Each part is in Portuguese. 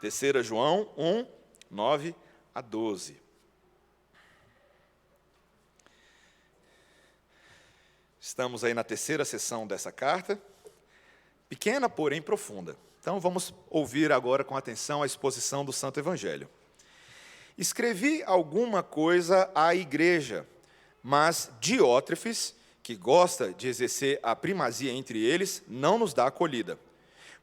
3 João 1, 9 a 12. Estamos aí na terceira sessão dessa carta, pequena, porém profunda. Então vamos ouvir agora com atenção a exposição do Santo Evangelho. Escrevi alguma coisa à igreja, mas Diótrefes, que gosta de exercer a primazia entre eles, não nos dá acolhida.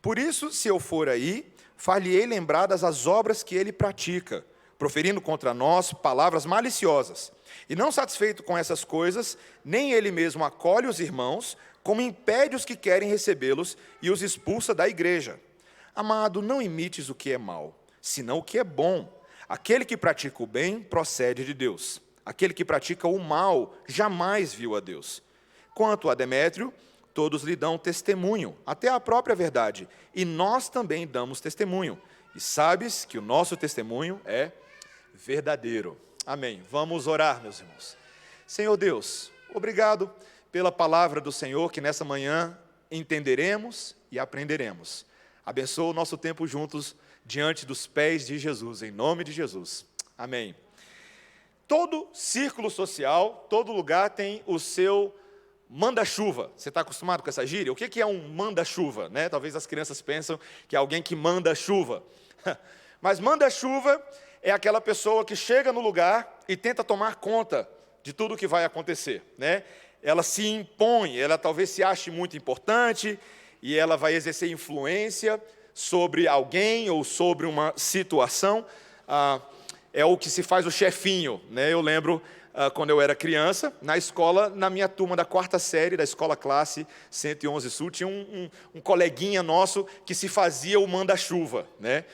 Por isso, se eu for aí, far-lhe-ei lembradas as obras que ele pratica, proferindo contra nós palavras maliciosas. E não satisfeito com essas coisas, nem ele mesmo acolhe os irmãos, como impede os que querem recebê-los e os expulsa da igreja. Amado, não imites o que é mal, senão o que é bom. Aquele que pratica o bem procede de Deus. Aquele que pratica o mal jamais viu a Deus. Quanto a Demétrio, todos lhe dão testemunho, até a própria verdade, e nós também damos testemunho. E sabes que o nosso testemunho é verdadeiro. Amém. Vamos orar, meus irmãos. Senhor Deus, obrigado pela palavra do Senhor, que nessa manhã entenderemos e aprenderemos. Abençoa o nosso tempo juntos, diante dos pés de Jesus, em nome de Jesus. Amém. Todo círculo social, todo lugar tem o seu manda-chuva. Você está acostumado com essa gíria? O que é um manda-chuva, né? Talvez as crianças pensam que é alguém que manda chuva. Mas manda-chuva é aquela pessoa que chega no lugar e tenta tomar conta de tudo o que vai acontecer, né? Ela se impõe, ela talvez se ache muito importante e ela vai exercer influência sobre alguém ou sobre uma situação. É o que se faz o chefinho, né? Eu lembro, quando eu era criança, na escola, na minha turma da 4ª série, da escola classe 111 Sul, tinha um coleguinha nosso que se fazia o manda-chuva, né?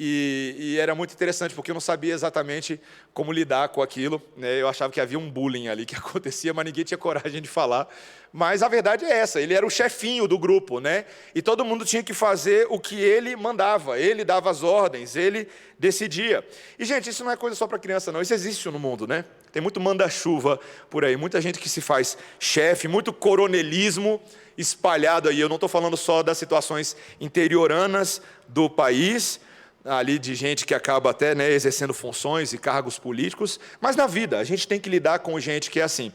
E era muito interessante, porque eu não sabia exatamente como lidar com aquilo, né? Eu achava que havia um bullying ali que acontecia, mas ninguém tinha coragem de falar. Mas a verdade é essa, ele era o chefinho do grupo, né? E todo mundo tinha que fazer o que ele mandava, ele dava as ordens, ele decidia. E, gente, isso não é coisa só para criança, não, isso existe no mundo, né? Tem muito manda-chuva por aí, muita gente que se faz chefe, muito coronelismo espalhado aí. Eu não estou falando só das situações interioranas do país, ali de gente que acaba até, né, exercendo funções e cargos políticos, mas na vida a gente tem que lidar com gente que é assim.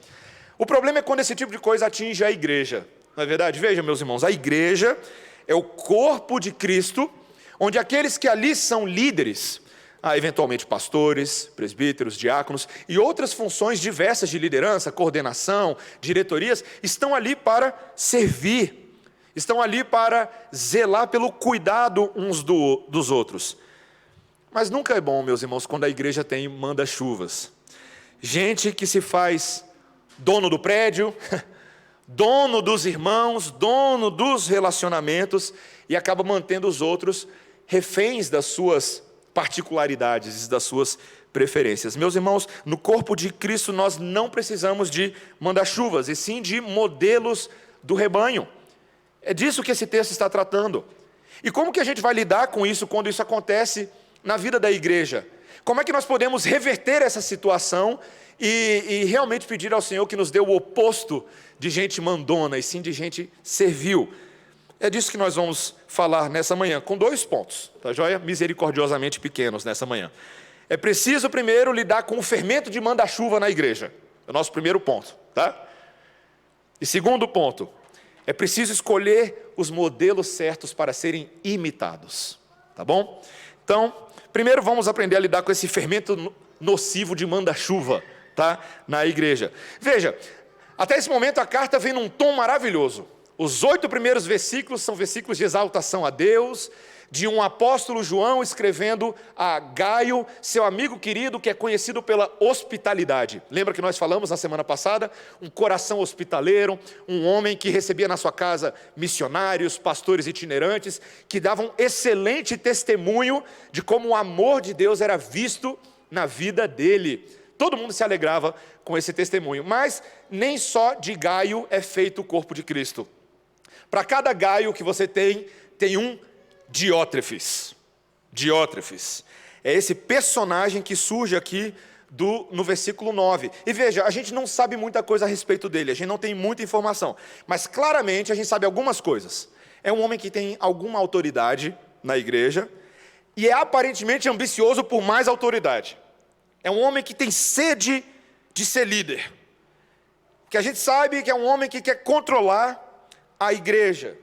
O problema é quando esse tipo de coisa atinge a igreja, não é verdade? Veja, meus irmãos, a igreja é o corpo de Cristo, onde aqueles que ali são líderes, eventualmente pastores, presbíteros, diáconos e outras funções diversas de liderança, coordenação, diretorias, estão ali para servir, estão ali para zelar pelo cuidado uns dos outros. Mas nunca é bom, meus irmãos, quando a igreja tem manda-chuvas. Gente que se faz dono do prédio, dono dos irmãos, dono dos relacionamentos e acaba mantendo os outros reféns das suas particularidades, das suas preferências. Meus irmãos, no corpo de Cristo nós não precisamos de manda-chuvas, e sim de modelos do rebanho. É disso que esse texto está tratando. E como que a gente vai lidar com isso quando isso acontece na vida da igreja? Como é que nós podemos reverter essa situação e realmente pedir ao Senhor que nos dê o oposto de gente mandona, e sim de gente servil? É disso que nós vamos falar nessa manhã, com 2 pontos, tá joia? Misericordiosamente pequenos nessa manhã. É preciso primeiro lidar com o fermento de manda-chuva na igreja. É o nosso primeiro ponto, tá? E segundo ponto, é preciso escolher os modelos certos para serem imitados, tá bom? Então, primeiro vamos aprender a lidar com esse fermento nocivo de manda-chuva, tá? Na igreja. Veja, até esse momento a carta vem num tom maravilhoso. Os 8 primeiros versículos são versículos de exaltação a Deus, de um apóstolo João escrevendo a Gaio, seu amigo querido, que é conhecido pela hospitalidade. Lembra que nós falamos na semana passada? Um coração hospitaleiro, um homem que recebia na sua casa missionários, pastores itinerantes, que davam excelente testemunho de como o amor de Deus era visto na vida dele. Todo mundo se alegrava com esse testemunho, mas nem só de Gaio é feito o corpo de Cristo. Para cada Gaio que você tem um Diótrefes. Diótrefes. É esse personagem que surge aqui no versículo 9. E veja, a gente não sabe muita coisa a respeito dele, a gente não tem muita informação, mas claramente a gente sabe algumas coisas. É um homem que tem alguma autoridade na igreja, e é aparentemente ambicioso por mais autoridade. É um homem que tem sede de ser líder, que a gente sabe que é um homem que quer controlar a igreja.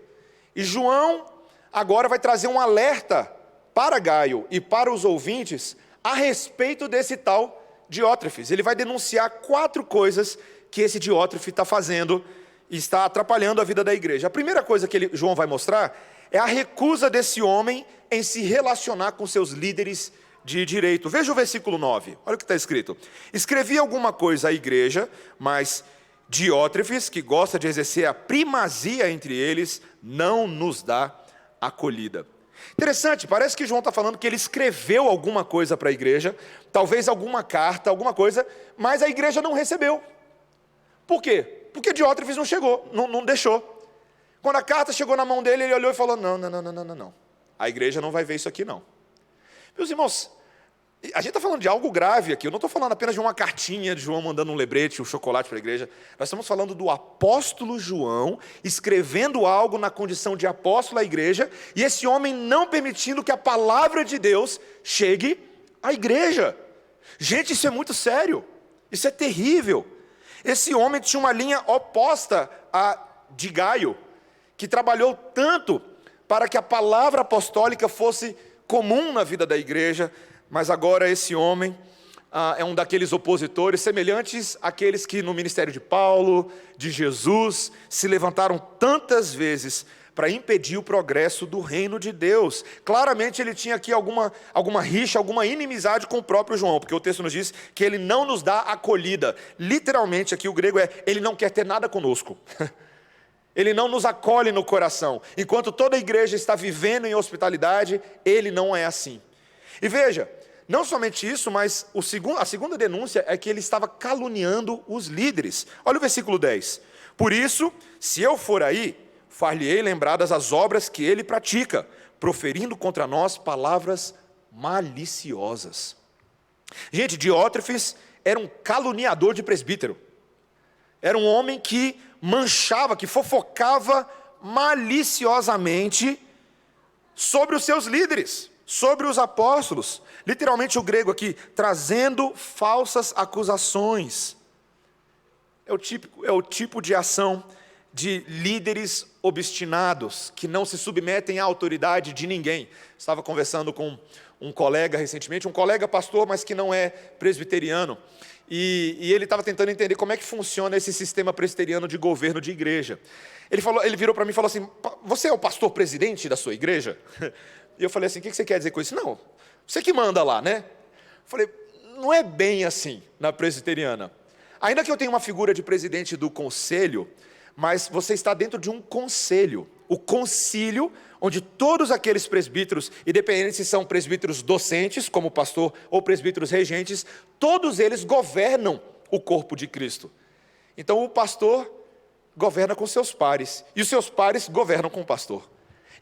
E João agora vai trazer um alerta para Gaio e para os ouvintes a respeito desse tal Diótrefes. Ele vai denunciar 4 coisas que esse Diótrefes está fazendo e está atrapalhando a vida da igreja. A primeira coisa que João vai mostrar é a recusa desse homem em se relacionar com seus líderes de direito. Veja o versículo 9, olha o que está escrito. Escrevi alguma coisa à igreja, mas Diótrefes, que gosta de exercer a primazia entre eles, não nos dá acolhida. Interessante, parece que João está falando que ele escreveu alguma coisa para a igreja, talvez alguma carta, alguma coisa, mas a igreja não recebeu. Por quê? Porque Diótrefes não chegou, não deixou. Quando a carta chegou na mão dele, ele olhou e falou, não. A igreja não vai ver isso aqui não. Meus irmãos, a gente está falando de algo grave aqui, eu não estou falando apenas de uma cartinha de João mandando um lembrete, um chocolate para a igreja. Nós estamos falando do apóstolo João, escrevendo algo na condição de apóstolo à igreja, e esse homem não permitindo que a palavra de Deus chegue à igreja. Gente, isso é muito sério, isso é terrível. Esse homem tinha uma linha oposta à de Gaio, que trabalhou tanto para que a palavra apostólica fosse comum na vida da igreja, mas agora esse homem é um daqueles opositores semelhantes àqueles que no ministério de Paulo, de Jesus, se levantaram tantas vezes para impedir o progresso do reino de Deus. Claramente ele tinha aqui alguma rixa, alguma inimizade com o próprio João, porque o texto nos diz que ele não nos dá acolhida. Literalmente aqui o grego ele não quer ter nada conosco. Ele não nos acolhe no coração. Enquanto toda a igreja está vivendo em hospitalidade, ele não é assim. E veja, não somente isso, mas a segunda denúncia é que ele estava caluniando os líderes. Olha o versículo 10. Por isso, se eu for aí, far-lhe-ei lembradas as obras que ele pratica, proferindo contra nós palavras maliciosas. Gente, Diótrefes era um caluniador de presbítero. Era um homem que manchava, que fofocava maliciosamente sobre os seus líderes, sobre os apóstolos. Literalmente o grego aqui, trazendo falsas acusações. É o tipo de ação de líderes obstinados, que não se submetem à autoridade de ninguém. Estava conversando com um colega recentemente, um colega pastor, mas que não é presbiteriano. E ele estava tentando entender como é que funciona esse sistema presbiteriano de governo de igreja. Ele virou para mim e falou assim, você é o pastor presidente da sua igreja? E eu falei assim, o que você quer dizer com isso? Não, você que manda lá, né? Eu falei, não é bem assim na presbiteriana. Ainda que eu tenha uma figura de presidente do conselho, mas você está dentro de um conselho. O concílio, onde todos aqueles presbíteros, independente se são presbíteros docentes, como pastor, ou presbíteros regentes, todos eles governam o corpo de Cristo. Então o pastor governa com seus pares, e os seus pares governam com o pastor.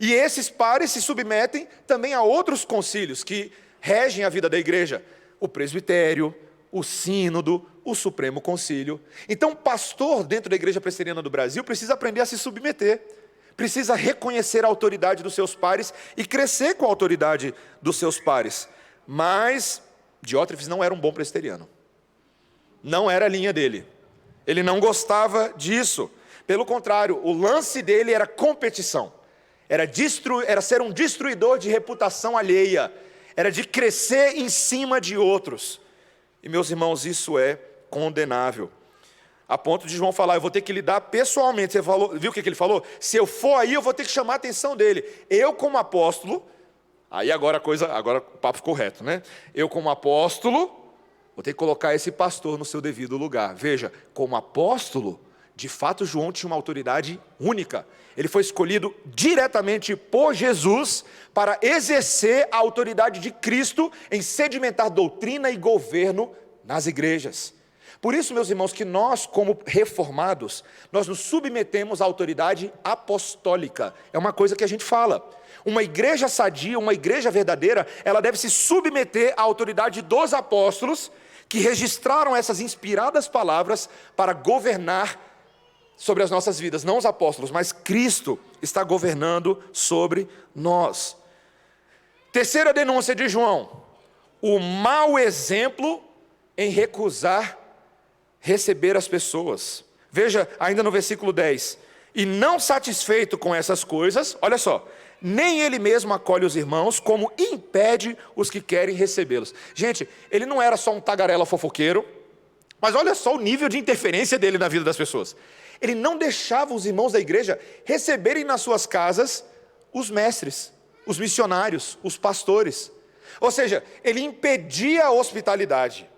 E esses pares se submetem também a outros concílios que regem a vida da igreja, o presbitério, o sínodo, o Supremo Concílio. Então, pastor dentro da Igreja Presbiteriana do Brasil precisa aprender a se submeter, precisa reconhecer a autoridade dos seus pares e crescer com a autoridade dos seus pares. Mas Diótrefes não era um bom presbiteriano. Não era a linha dele. Ele não gostava disso. Pelo contrário, o lance dele era competição. Era ser um destruidor de reputação alheia. Era de crescer em cima de outros. E, meus irmãos, isso é condenável. A ponto de João falar, eu vou ter que lidar pessoalmente. Você viu o que ele falou? Se eu for aí, eu vou ter que chamar a atenção dele. Eu, como apóstolo, aí agora o papo ficou reto, né? Eu, como apóstolo, vou ter que colocar esse pastor no seu devido lugar. Veja, como apóstolo, de fato, João tinha uma autoridade única. Ele foi escolhido diretamente por Jesus para exercer a autoridade de Cristo em sedimentar doutrina e governo nas igrejas. Por isso, meus irmãos, que nós, como reformados, nós nos submetemos à autoridade apostólica. É uma coisa que a gente fala. Uma igreja sadia, uma igreja verdadeira, ela deve se submeter à autoridade dos apóstolos que registraram essas inspiradas palavras para governar sobre as nossas vidas, não os apóstolos, mas Cristo está governando sobre nós. Terceira denúncia de João: o mau exemplo em recusar receber as pessoas. Veja ainda no versículo 10. E não satisfeito com essas coisas, olha só, nem ele mesmo acolhe os irmãos, como impede os que querem recebê-los. Gente, ele não era só um tagarela fofoqueiro, mas olha só o nível de interferência dele na vida das pessoas. Ele não deixava os irmãos da igreja receberem nas suas casas os mestres, os missionários, os pastores. Ou seja, ele impedia a hospitalidade.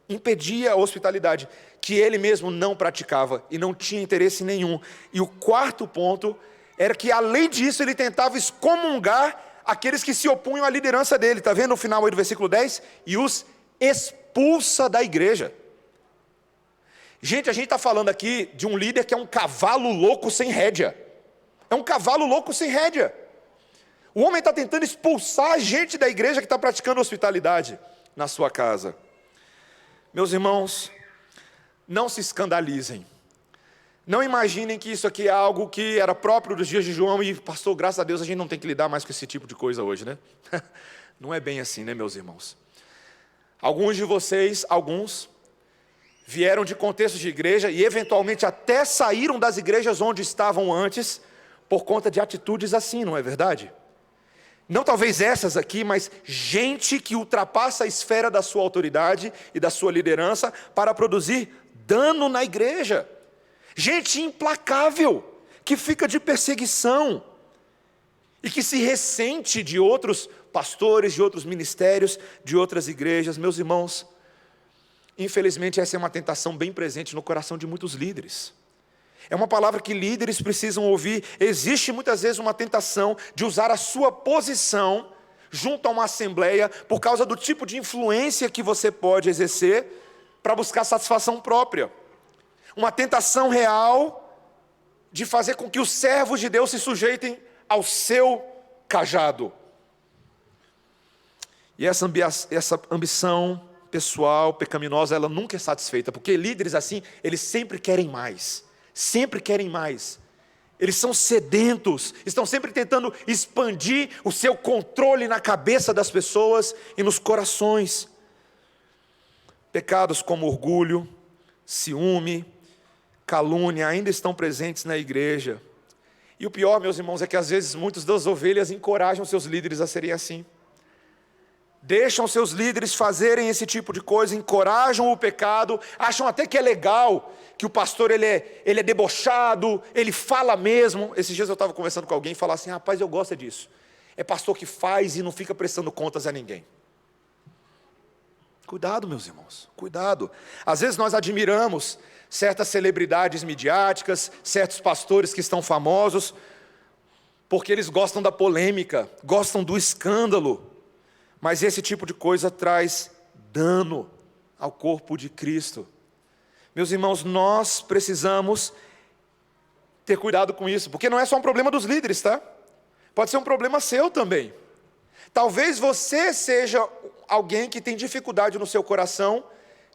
Impedia a hospitalidade, que ele mesmo não praticava e não tinha interesse nenhum. E o quarto ponto era que, além disso, ele tentava excomungar aqueles que se opunham à liderança dele. Está vendo no final aí do versículo 10? E os expulsa da igreja. Gente, a gente está falando aqui de um líder que é um cavalo louco sem rédea. É um cavalo louco sem rédea. O homem está tentando expulsar a gente da igreja que está praticando hospitalidade na sua casa. Meus irmãos, não se escandalizem. Não imaginem que isso aqui é algo que era próprio dos dias de João e, pastor, graças a Deus a gente não tem que lidar mais com esse tipo de coisa hoje, né? Não é bem assim, né, meus irmãos? Alguns de vocês, vieram de contextos de igreja e eventualmente até saíram das igrejas onde estavam antes por conta de atitudes assim, não é verdade? Não talvez essas aqui, mas gente que ultrapassa a esfera da sua autoridade e da sua liderança para produzir dano na igreja. Gente implacável, que fica de perseguição e que se ressente de outros pastores, de outros ministérios, de outras igrejas. Meus irmãos, infelizmente essa é uma tentação bem presente no coração de muitos líderes. É uma palavra que líderes precisam ouvir. Existe muitas vezes uma tentação de usar a sua posição junto a uma assembleia por causa do tipo de influência que você pode exercer para buscar satisfação própria. Uma tentação real de fazer com que os servos de Deus se sujeitem ao seu cajado. E essa ambição pessoal, pecaminosa, ela nunca é satisfeita, porque líderes assim, eles sempre querem mais. Sempre querem mais. Eles são sedentos, estão sempre tentando expandir o seu controle na cabeça das pessoas e nos corações. Pecados como orgulho, ciúme, calúnia ainda estão presentes na igreja. E o pior, meus irmãos, é que às vezes muitas das ovelhas encorajam seus líderes a serem assim. Deixam seus líderes fazerem esse tipo de coisa, encorajam o pecado, acham até que é legal, que o pastor ele é debochado, ele fala mesmo. Esses dias eu estava conversando com alguém e falava assim, rapaz, eu gosto disso. É pastor que faz e não fica prestando contas a ninguém. Cuidado, meus irmãos, cuidado. Às vezes nós admiramos certas celebridades midiáticas, certos pastores que estão famosos, porque eles gostam da polêmica, gostam do escândalo. Mas esse tipo de coisa traz dano ao corpo de Cristo. Meus irmãos, nós precisamos ter cuidado com isso, porque não é só um problema dos líderes, tá? Pode ser um problema seu também. Talvez você seja alguém que tem dificuldade no seu coração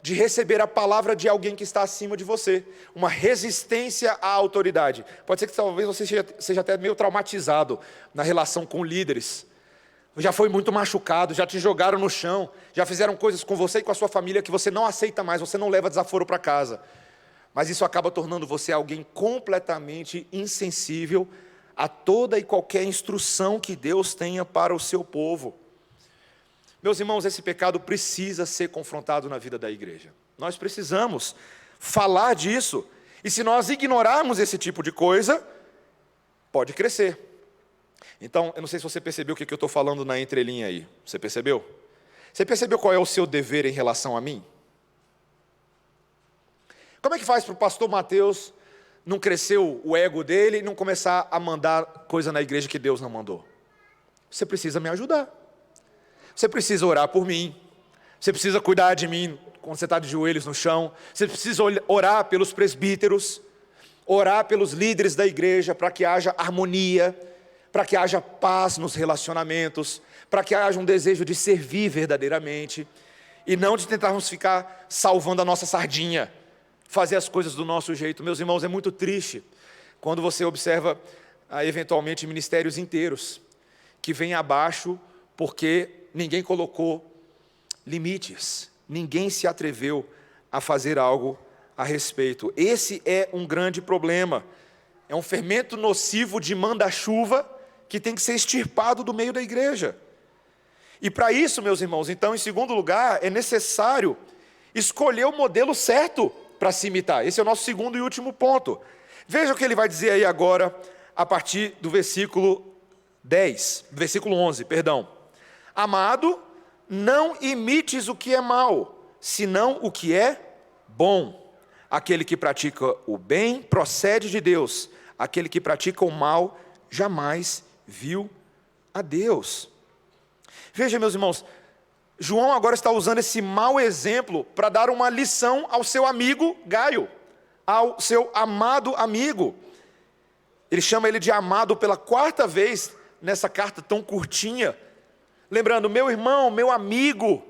de receber a palavra de alguém que está acima de você. Uma resistência à autoridade. Pode ser que talvez você seja até meio traumatizado na relação com líderes. Já foi muito machucado, já te jogaram no chão, já fizeram coisas com você e com a sua família que você não aceita mais, você não leva desaforo para casa. Mas isso acaba tornando você alguém completamente insensível a toda e qualquer instrução que Deus tenha para o seu povo. Meus irmãos, esse pecado precisa ser confrontado na vida da igreja. Nós precisamos falar disso. E se nós ignorarmos esse tipo de coisa, pode crescer. Então, eu não sei se você percebeu o que eu estou falando na entrelinha aí. Você percebeu? Você percebeu qual é o seu dever em relação a mim? Como é que faz para o pastor Mateus não crescer o ego dele e não começar a mandar coisa na igreja que Deus não mandou? Você precisa me ajudar. Você precisa orar por mim. Você precisa cuidar de mim quando você está de joelhos no chão. Você precisa orar pelos presbíteros. Orar pelos líderes da igreja para que haja harmonia, para que haja paz nos relacionamentos, para que haja um desejo de servir verdadeiramente, e não de tentarmos ficar salvando a nossa sardinha, fazer as coisas do nosso jeito. Meus irmãos, é muito triste quando você observa, eventualmente, ministérios inteiros, que vêm abaixo porque ninguém colocou limites, ninguém se atreveu a fazer algo a respeito. Esse é um grande problema. É um fermento nocivo de manda-chuva que tem que ser extirpado do meio da igreja. E para isso, meus irmãos, então, em segundo lugar, é necessário escolher o modelo certo para se imitar. Esse é o nosso segundo e último ponto. Veja o que ele vai dizer aí agora, a partir do versículo 11, perdão. Amado, não imites o que é mal, senão o que é bom. Aquele que pratica o bem procede de Deus. Aquele que pratica o mal jamais viu a Deus. Veja, meus irmãos, João agora está usando esse mau exemplo para dar uma lição ao seu amigo Gaio, ao seu amado amigo. Ele chama ele de amado pela quarta vez nessa carta tão curtinha. Lembrando, meu irmão, meu amigo,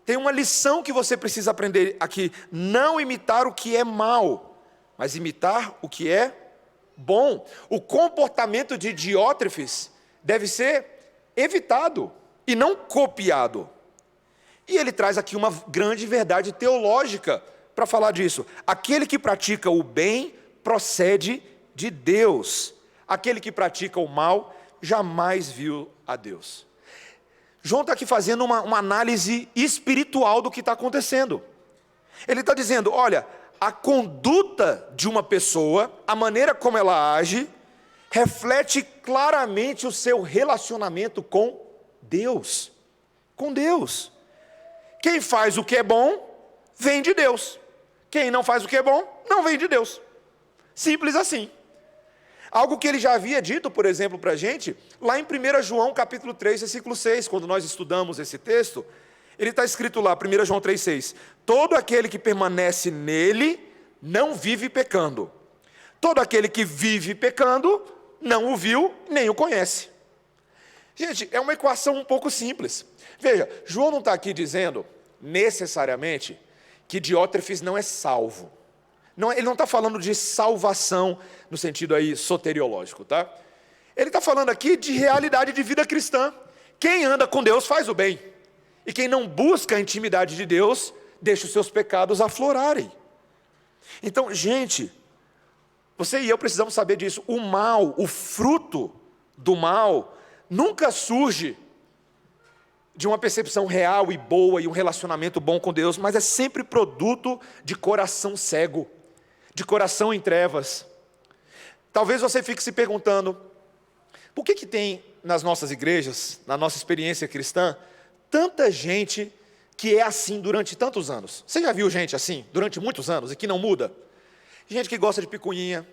tem uma lição que você precisa aprender aqui. Não imitar o que é mal, mas imitar o que é bom. O comportamento de Diótrefes deve ser evitado e não copiado. E ele traz aqui uma grande verdade teológica para falar disso. Aquele que pratica o bem procede de Deus. Aquele que pratica o mal jamais viu a Deus. João está aqui fazendo uma análise espiritual do que está acontecendo. Ele está dizendo, olha, a conduta de uma pessoa, a maneira como ela age, reflete claramente o seu relacionamento com Deus. Com Deus. Quem faz o que é bom, vem de Deus. Quem não faz o que é bom, não vem de Deus. Simples assim. Algo que ele já havia dito, por exemplo, para a gente, lá em 1 João capítulo 3, versículo 6, quando nós estudamos esse texto, ele está escrito lá, 1 João 3, 6, todo aquele que permanece nele, não vive pecando. Todo aquele que vive pecando, não o viu, nem o conhece. Gente, é uma equação um pouco simples. Veja, João não está aqui dizendo, necessariamente, que Diótrefes não é salvo. Não, ele não está falando de salvação no sentido aí soteriológico, tá? Ele está falando aqui de realidade de vida cristã. Quem anda com Deus faz o bem. E quem não busca a intimidade de Deus, deixa os seus pecados aflorarem. Então, gente, você e eu precisamos saber disso. O mal, o fruto do mal, nunca surge de uma percepção real e boa e um relacionamento bom com Deus, mas é sempre produto de coração cego, de coração em trevas. Talvez você fique se perguntando, por que tem nas nossas igrejas, na nossa experiência cristã, tanta gente que é assim durante tantos anos? Você já viu gente assim durante muitos anos e que não muda? Gente que gosta de picuinha,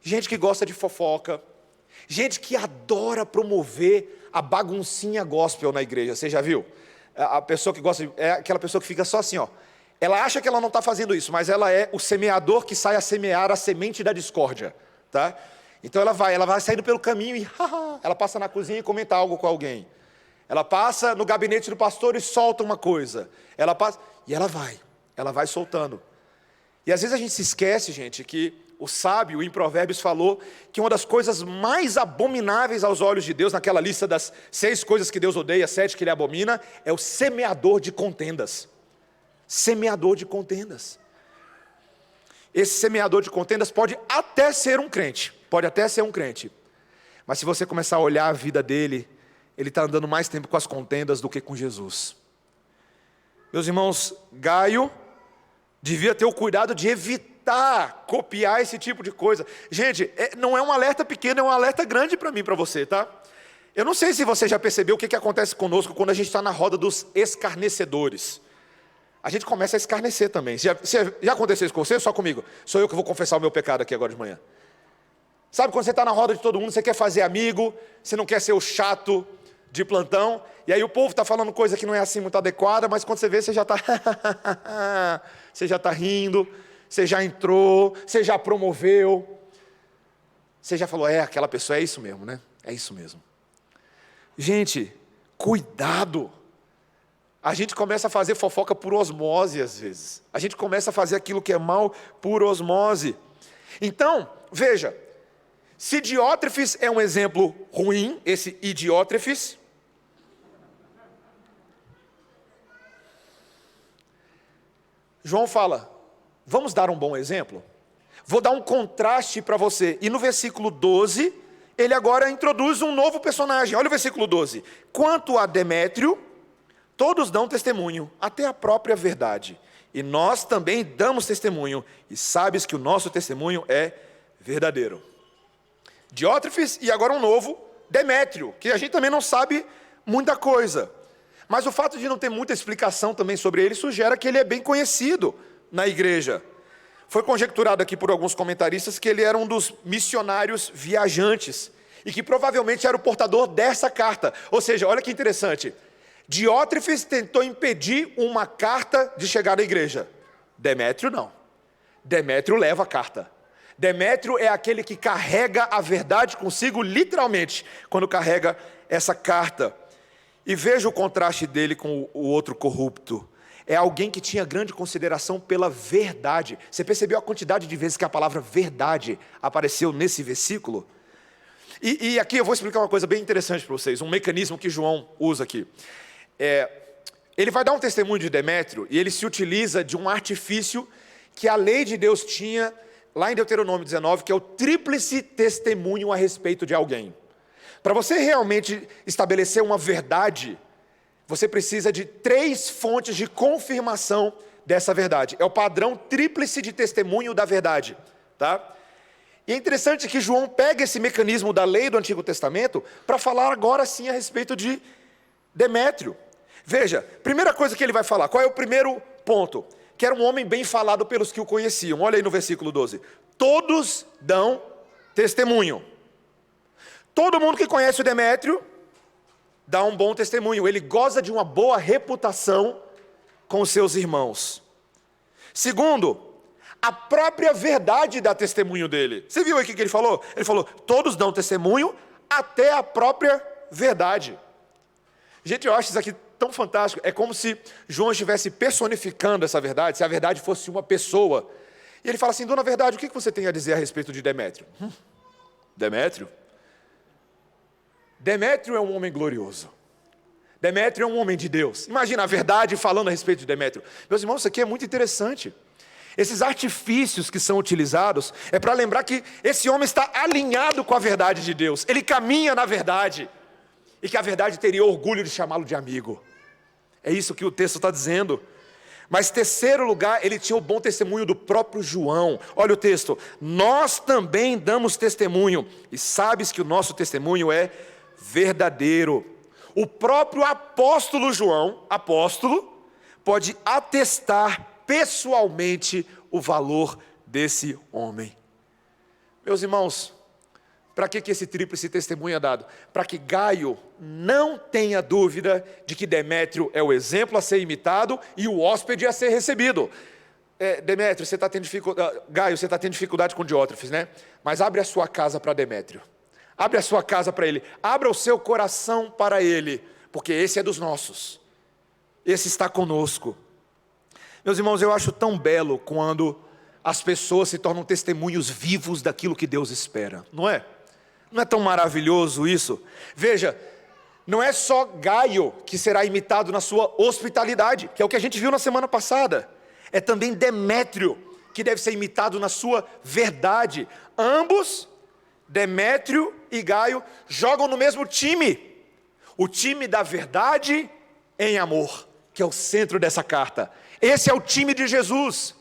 gente que gosta de fofoca, gente que adora promover a baguncinha gospel na igreja. Você já viu? A pessoa que gosta, é aquela pessoa que fica só assim, ó. Ela acha que ela não está fazendo isso, mas ela é o semeador que sai a semear a semente da discórdia, tá? Então ela vai saindo pelo caminho e ela passa na cozinha e comenta algo com alguém. Ela passa no gabinete do pastor e solta uma coisa. Ela passa e ela vai soltando. E às vezes a gente se esquece, gente, que o sábio em Provérbios falou que uma das coisas mais abomináveis aos olhos de Deus, naquela lista das 6 coisas que Deus odeia, 7 que Ele abomina, é o semeador de contendas. Semeador de contendas. Esse semeador de contendas pode até ser um crente, mas se você começar a olhar a vida dele, ele está andando mais tempo com as contendas do que com Jesus. Meus irmãos, Gaio devia ter o cuidado de evitar copiar esse tipo de coisa. Gente, não é um alerta pequeno, é um alerta grande para mim e para você, tá? Eu não sei se você já percebeu o que acontece conosco quando a gente está na roda dos escarnecedores. A gente começa a escarnecer também. Já aconteceu isso com você ou só comigo? Sou eu que vou confessar o meu pecado aqui agora de manhã. Sabe quando você está na roda de todo mundo, você quer fazer amigo, você não quer ser o chato de plantão, e aí o povo está falando coisa que não é assim muito adequada, mas quando você vê, você já está você já está rindo, você já entrou, você já promoveu, você já falou, aquela pessoa é isso mesmo, né? É isso mesmo. Gente, cuidado. A gente começa a fazer fofoca por osmose às vezes. A gente começa a fazer aquilo que é mal por osmose. Então, veja, se Diótrefes é um exemplo ruim, esse Idiótrefes, João fala, vamos dar um bom exemplo? Vou dar um contraste para você. E no versículo 12, ele agora introduz um novo personagem. Olha o versículo 12. Quanto a Demétrio, todos dão testemunho, até a própria verdade. E nós também damos testemunho, e sabes que o nosso testemunho é verdadeiro. Diótrefes e agora um novo, Demétrio, que a gente também não sabe muita coisa. Mas o fato de não ter muita explicação também sobre ele sugere que ele é bem conhecido na igreja. Foi conjecturado aqui por alguns comentaristas que ele era um dos missionários viajantes e que provavelmente era o portador dessa carta. Ou seja, olha que interessante. Diótrefes tentou impedir uma carta de chegar à igreja. Demétrio não. Demétrio leva a carta. Demétrio é aquele que carrega a verdade consigo, literalmente, quando carrega essa carta. E veja o contraste dele com o outro corrupto. É alguém que tinha grande consideração pela verdade. Você percebeu a quantidade de vezes que a palavra verdade apareceu nesse versículo? E aqui eu vou explicar uma coisa bem interessante para vocês, um mecanismo que João usa aqui. Ele vai dar um testemunho de Demétrio e ele se utiliza de um artifício que a lei de Deus tinha lá em Deuteronômio 19, que é o tríplice testemunho a respeito de alguém. Para você realmente estabelecer uma verdade, você precisa de 3 fontes de confirmação dessa verdade. É o padrão tríplice de testemunho da verdade, tá? E é interessante que João pega esse mecanismo da lei do Antigo Testamento para falar agora sim a respeito de Demétrio. Veja, primeira coisa que ele vai falar, qual é o primeiro ponto? Que era um homem bem falado pelos que o conheciam. Olha aí no versículo 12. Todos dão testemunho. Todo mundo que conhece o Demétrio dá um bom testemunho. Ele goza de uma boa reputação com os seus irmãos. Segundo, a própria verdade dá testemunho dele. Você viu aí o que ele falou? Ele falou, todos dão testemunho até a própria verdade. Gente, eu acho isso aqui tão fantástico. É como se João estivesse personificando essa verdade, se a verdade fosse uma pessoa. E ele fala assim, dona Verdade, o que você tem a dizer a respeito de Demétrio? Demétrio? Demétrio é um homem glorioso. Demétrio é um homem de Deus. Imagina a verdade falando a respeito de Demétrio. Meus irmãos, isso aqui é muito interessante. Esses artifícios que são utilizados é para lembrar que esse homem está alinhado com a verdade de Deus. Ele caminha na verdade. E que a verdade teria orgulho de chamá-lo de amigo. É isso que o texto está dizendo. Mas terceiro lugar, ele tinha o bom testemunho do próprio João. Olha o texto. Nós também damos testemunho. E sabes que o nosso testemunho é verdadeiro. O próprio apóstolo João, apóstolo, pode atestar pessoalmente o valor desse homem. Meus irmãos, para que esse tríplice testemunho é dado? Para que Gaio não tenha dúvida de que Demétrio é o exemplo a ser imitado e o hóspede a ser recebido. Demétrio, você está tendo dificuldade, Gaio, você está tendo dificuldade com Diótrefes, né? Mas abre a sua casa para Demétrio. Abre a sua casa para ele. Abra o seu coração para ele, porque esse é dos nossos. Esse está conosco. Meus irmãos, eu acho tão belo quando as pessoas se tornam testemunhos vivos daquilo que Deus espera, não é? Não é tão maravilhoso isso? Veja, não é só Gaio que será imitado na sua hospitalidade, que é o que a gente viu na semana passada. É também Demétrio, que deve ser imitado na sua verdade. Ambos, Demétrio e Gaio, jogam no mesmo time. O time da verdade em amor, que é o centro dessa carta. Esse é o time de Jesus.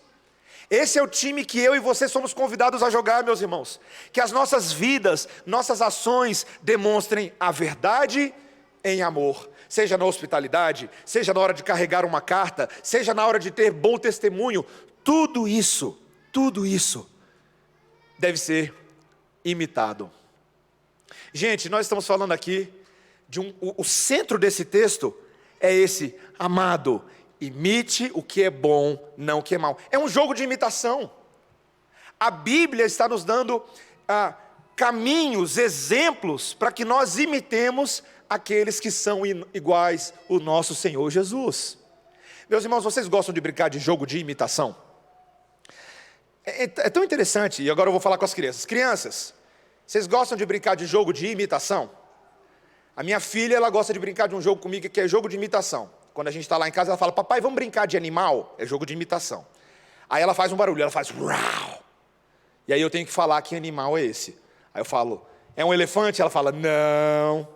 Esse é o time que eu e você somos convidados a jogar, meus irmãos. Que as nossas vidas, nossas ações demonstrem a verdade em amor. Seja na hospitalidade, seja na hora de carregar uma carta, seja na hora de ter bom testemunho. Tudo isso deve ser imitado. Gente, nós estamos falando aqui de o centro desse texto é esse: amado, imite o que é bom, não o que é mal. É um jogo de imitação. A Bíblia está nos dando caminhos, exemplos, para que nós imitemos aqueles que são iguais ao nosso Senhor Jesus. Meus irmãos, vocês gostam de brincar de jogo de imitação? É tão interessante, e agora eu vou falar com as crianças. Crianças, vocês gostam de brincar de jogo de imitação? A minha filha, ela gosta de brincar de um jogo comigo que é jogo de imitação. Quando a gente está lá em casa, ela fala: papai, vamos brincar de animal? É jogo de imitação. Aí ela faz um barulho, ela faz uau. E aí eu tenho que falar que animal é esse. Aí eu falo, é um elefante? Ela fala, não.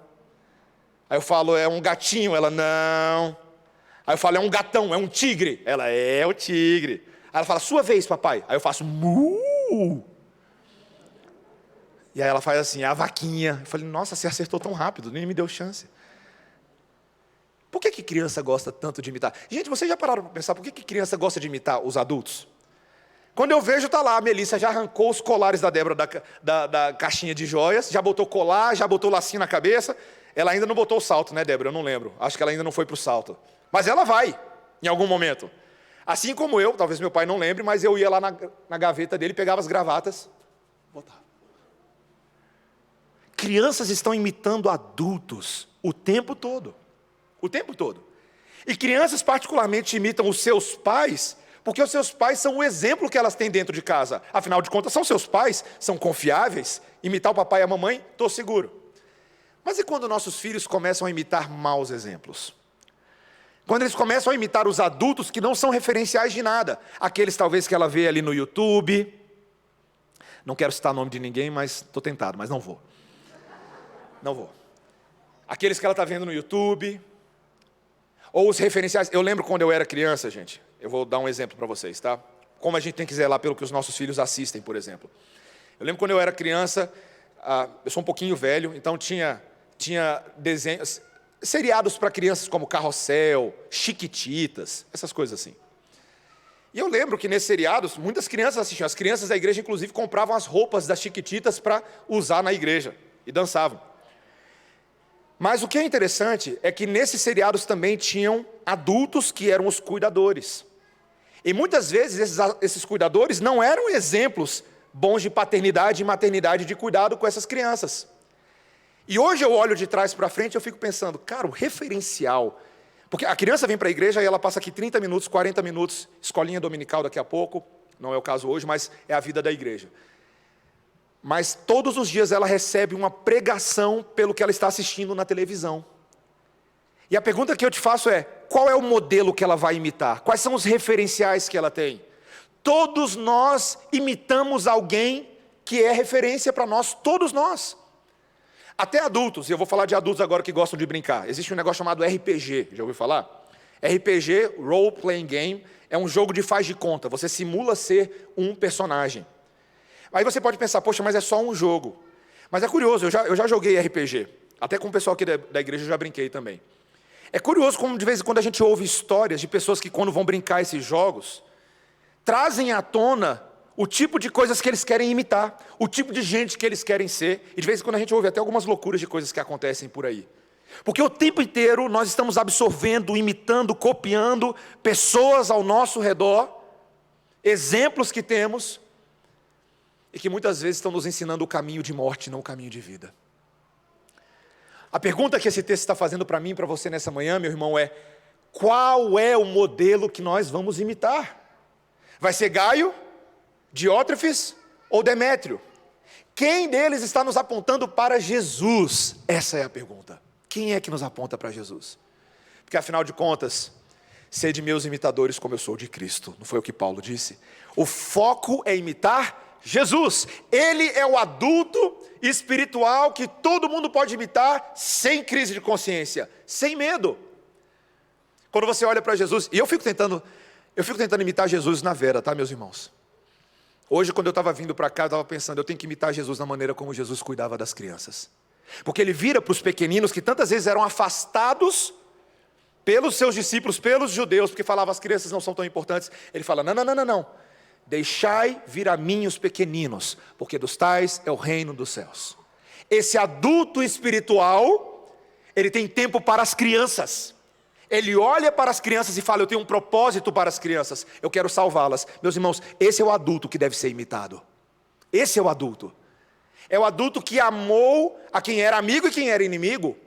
Aí eu falo, é um gatinho? Ela, não. Aí eu falo, é um gatão, é um tigre? Ela, é o tigre. Aí ela fala, sua vez, papai. Aí eu faço, mu. E aí ela faz assim, a vaquinha. Eu falei, nossa, você acertou tão rápido, nem me deu chance. Por que criança gosta tanto de imitar? Gente, vocês já pararam para pensar, por que criança gosta de imitar os adultos? Quando eu vejo, está lá, a Melissa já arrancou os colares da Débora da caixinha de joias, já botou colar, já botou lacinho na cabeça. Ela ainda não botou o salto, né, Débora? Eu não lembro. Acho que ela ainda não foi para o salto. Mas ela vai, em algum momento. Assim como eu, talvez meu pai não lembre, mas eu ia lá na gaveta dele, pegava as gravatas, botava. Crianças estão imitando adultos o tempo todo. O tempo todo. E crianças particularmente imitam os seus pais, porque os seus pais são o exemplo que elas têm dentro de casa. Afinal de contas, são seus pais, são confiáveis. Imitar o papai e a mamãe, estou seguro. Mas e quando nossos filhos começam a imitar maus exemplos? Quando eles começam a imitar os adultos que não são referenciais de nada. Aqueles talvez que ela vê ali no YouTube. Não quero citar o nome de ninguém, mas estou tentado, mas não vou. Não vou. Aqueles que ela está vendo no YouTube. Ou os referenciais. Eu lembro quando eu era criança, gente. Eu vou dar um exemplo para vocês, tá? Como a gente tem que zelar pelo que os nossos filhos assistem, por exemplo. Eu lembro quando eu era criança, eu sou um pouquinho velho, então tinha desenhos, seriados para crianças como Carrossel, Chiquititas, essas coisas assim. E eu lembro que nesses seriados, muitas crianças assistiam. As crianças da igreja, inclusive, compravam as roupas das Chiquititas para usar na igreja. E dançavam. Mas o que é interessante é que nesses seriados também tinham adultos que eram os cuidadores. E muitas vezes esses cuidadores não eram exemplos bons de paternidade e maternidade, de cuidado com essas crianças. E hoje eu olho de trás para frente e eu fico pensando, cara, o referencial. Porque a criança vem para a igreja e ela passa aqui 30 minutos, 40 minutos, escolinha dominical daqui a pouco, não é o caso hoje, mas é a vida da igreja. Mas todos os dias ela recebe uma pregação pelo que ela está assistindo na televisão. E a pergunta que eu te faço é, qual é o modelo que ela vai imitar? Quais são os referenciais que ela tem? Todos nós imitamos alguém que é referência para nós, todos nós. Até adultos, e eu vou falar de adultos agora que gostam de brincar. Existe um negócio chamado RPG, já ouviu falar? RPG, Role Playing Game, é um jogo de faz de conta, você simula ser um personagem. Aí você pode pensar, poxa, mas é só um jogo. Mas é curioso, eu já joguei RPG. Até com o pessoal aqui da igreja eu já brinquei também. É curioso como de vez em quando a gente ouve histórias de pessoas que quando vão brincar esses jogos, trazem à tona o tipo de coisas que eles querem imitar, o tipo de gente que eles querem ser. E de vez em quando a gente ouve até algumas loucuras de coisas que acontecem por aí. Porque o tempo inteiro nós estamos absorvendo, imitando, copiando pessoas ao nosso redor, exemplos que temos, e que muitas vezes estão nos ensinando o caminho de morte, não o caminho de vida. A pergunta que esse texto está fazendo para mim e para você nessa manhã, meu irmão, é: qual é o modelo que nós vamos imitar? Vai ser Gaio, Diótrefes ou Demétrio? Quem deles está nos apontando para Jesus? Essa é a pergunta. Quem é que nos aponta para Jesus? Porque afinal de contas, sede meus imitadores como eu sou de Cristo. Não foi o que Paulo disse? O foco é imitar Jesus. Ele é o adulto espiritual que todo mundo pode imitar sem crise de consciência, sem medo. Quando você olha para Jesus, e eu fico tentando imitar Jesus na Vera, tá, meus irmãos? Hoje, quando eu estava vindo para cá, eu estava pensando, eu tenho que imitar Jesus na maneira como Jesus cuidava das crianças. Porque ele vira para os pequeninos que tantas vezes eram afastados pelos seus discípulos, pelos judeus, porque falavam as crianças não são tão importantes. Ele fala, não. Deixai vir a mim os pequeninos, porque dos tais é o reino dos céus. Esse adulto espiritual, ele tem tempo para as crianças. Ele olha para as crianças e fala, eu tenho um propósito para as crianças, eu quero salvá-las. Meus irmãos, esse é o adulto que deve ser imitado. Esse é o adulto. É o adulto que amou a quem era amigo e quem era inimigo.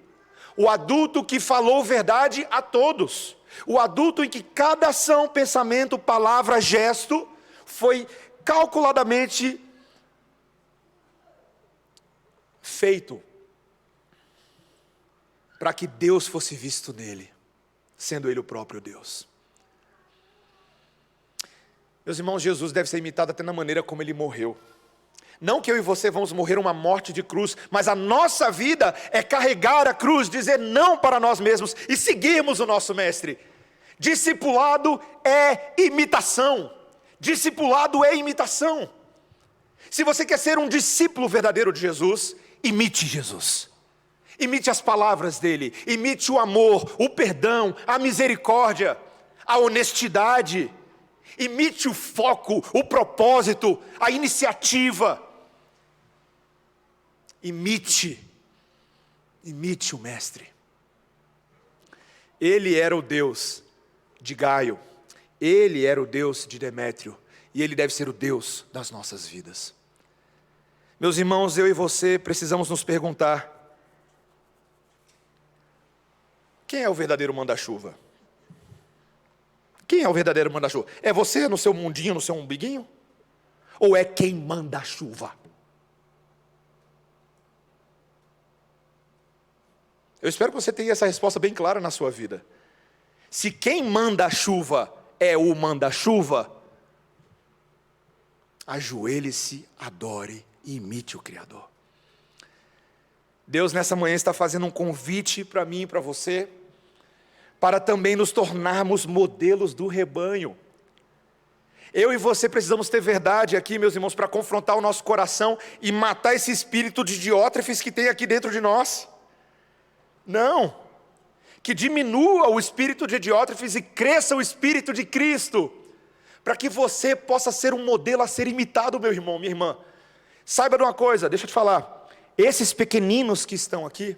O adulto que falou verdade a todos. O adulto em que cada ação, pensamento, palavra, gesto foi calculadamente feito para que Deus fosse visto nele, sendo ele o próprio Deus. Meus irmãos, Jesus deve ser imitado até na maneira como ele morreu. Não que eu e você vamos morrer uma morte de cruz, mas a nossa vida é carregar a cruz, dizer não para nós mesmos e seguirmos o nosso mestre. Discipulado é imitação. Discipulado é imitação. Se você quer ser um discípulo verdadeiro de Jesus, imite Jesus. Imite as palavras dele, imite o amor, o perdão, a misericórdia, a honestidade. Imite o foco, o propósito, a iniciativa. Imite o mestre. Ele era o Deus de Gaio, ele era o Deus de Demétrio, e ele deve ser o Deus das nossas vidas. Meus irmãos, eu e você precisamos nos perguntar: quem é o verdadeiro manda-chuva? Quem é o verdadeiro manda-chuva? É você no seu mundinho, no seu umbiguinho? Ou é quem manda a chuva? Eu espero que você tenha essa resposta bem clara na sua vida. Se quem manda a chuva é o manda-chuva, ajoelhe-se, adore e imite o Criador. Deus nessa manhã está fazendo um convite para mim e para você, para também nos tornarmos modelos do rebanho. Eu e você precisamos ter verdade aqui, meus irmãos, para confrontar o nosso coração e matar esse espírito de diótrefes que tem aqui dentro de nós. Não, que diminua o espírito de diótrefes e cresça o espírito de Cristo, para que você possa ser um modelo a ser imitado, meu irmão, minha irmã. Saiba de uma coisa, deixa eu te falar, esses pequeninos que estão aqui,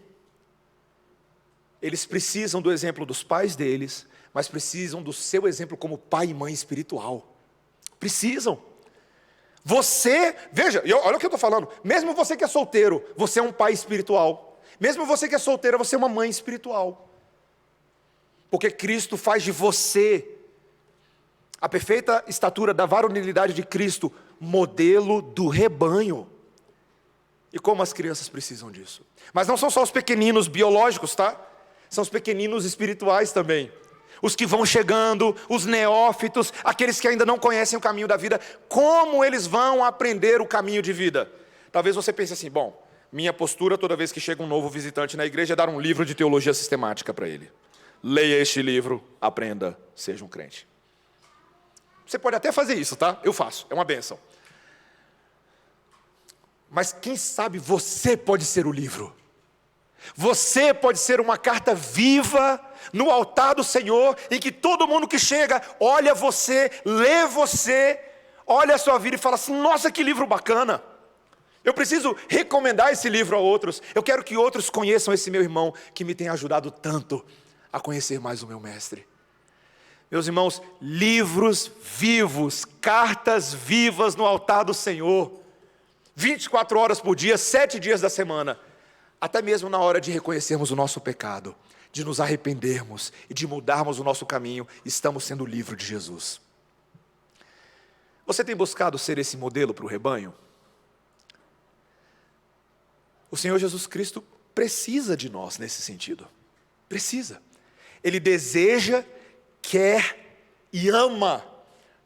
eles precisam do exemplo dos pais deles, mas precisam do seu exemplo como pai e mãe espiritual. Precisam. Você, veja, olha o que eu estou falando, mesmo você que é solteiro, você é um pai espiritual. Mesmo você que é solteira, você é uma mãe espiritual. Porque Cristo faz de você, a perfeita estatura da varonilidade de Cristo, modelo do rebanho. E como as crianças precisam disso. Mas não são só os pequeninos biológicos, tá? São os pequeninos espirituais também. Os que vão chegando, os neófitos, aqueles que ainda não conhecem o caminho da vida. Como eles vão aprender o caminho de vida? Talvez você pense assim, bom, minha postura toda vez que chega um novo visitante na igreja é dar um livro de teologia sistemática para ele. Leia este livro, aprenda, seja um crente. Você pode até fazer isso, tá? Eu faço, é uma bênção. Mas quem sabe você pode ser o livro. Você pode ser uma carta viva no altar do Senhor, em que todo mundo que chega, olha você, lê você, olha a sua vida e fala assim, nossa, que livro bacana. Eu preciso recomendar esse livro a outros. Eu quero que outros conheçam esse meu irmão, que me tem ajudado tanto a conhecer mais o meu mestre. Meus irmãos, livros vivos, cartas vivas no altar do Senhor, 24 horas por dia, 7 dias da semana, até mesmo na hora de reconhecermos o nosso pecado, de nos arrependermos e de mudarmos o nosso caminho, estamos sendo o livro de Jesus. Você tem buscado ser esse modelo para o rebanho? O Senhor Jesus Cristo precisa de nós nesse sentido. Precisa. Ele deseja, quer e ama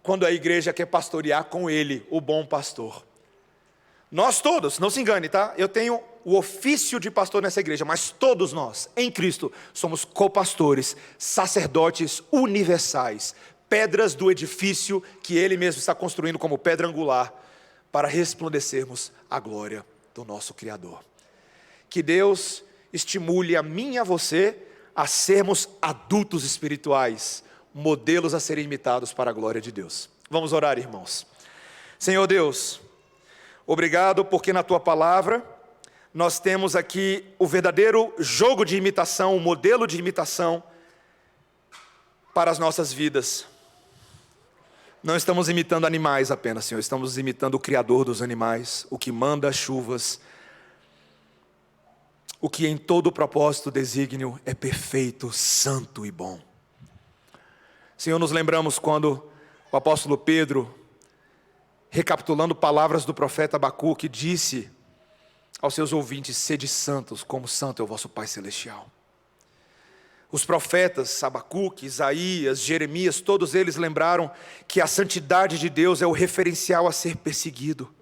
quando a igreja quer pastorear com Ele, o bom pastor. Nós todos, não se engane, tá? Eu tenho o ofício de pastor nessa igreja, mas todos nós, em Cristo, somos copastores, sacerdotes universais, pedras do edifício que Ele mesmo está construindo como pedra angular, para resplandecermos a glória do nosso Criador. Que Deus estimule a mim e a você a sermos adultos espirituais, modelos a serem imitados para a glória de Deus. Vamos orar, irmãos. Senhor Deus, obrigado porque na Tua palavra nós temos aqui o verdadeiro jogo de imitação, o modelo de imitação para as nossas vidas. Não estamos imitando animais apenas, Senhor, estamos imitando o Criador dos animais, o que manda as chuvas, o que em todo propósito desígnio é perfeito, santo e bom. Senhor, nos lembramos quando o apóstolo Pedro, recapitulando palavras do profeta Abacuque, disse aos seus ouvintes, sede santos, como santo é o vosso Pai Celestial. Os profetas, Abacuque, Isaías, Jeremias, todos eles lembraram que a santidade de Deus é o referencial a ser perseguido,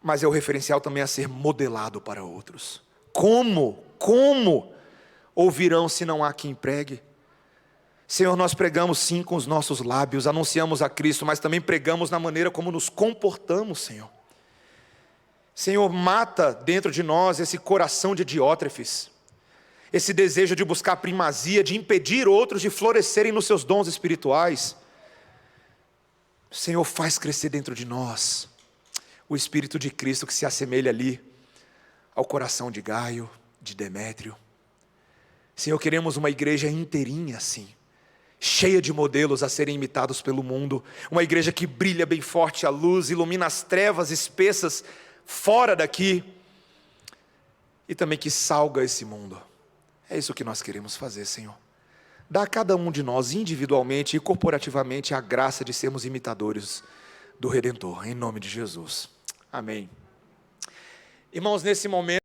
mas é o referencial também a ser modelado para outros. Como ouvirão se não há quem pregue? Senhor, nós pregamos sim com os nossos lábios, anunciamos a Cristo, mas também pregamos na maneira como nos comportamos, Senhor. Senhor, mata dentro de nós esse coração de Diótrefes, esse desejo de buscar primazia, de impedir outros de florescerem nos seus dons espirituais. Senhor, faz crescer dentro de nós o Espírito de Cristo que se assemelha ali ao coração de Gaio, de Demétrio. Senhor, queremos uma igreja inteirinha assim, cheia de modelos a serem imitados pelo mundo, uma igreja que brilha bem forte a luz, ilumina as trevas espessas fora daqui, e também que salga esse mundo. É isso que nós queremos fazer, Senhor. Dá a cada um de nós, individualmente e corporativamente, a graça de sermos imitadores do Redentor, em nome de Jesus. Amém. Irmãos, nesse momento,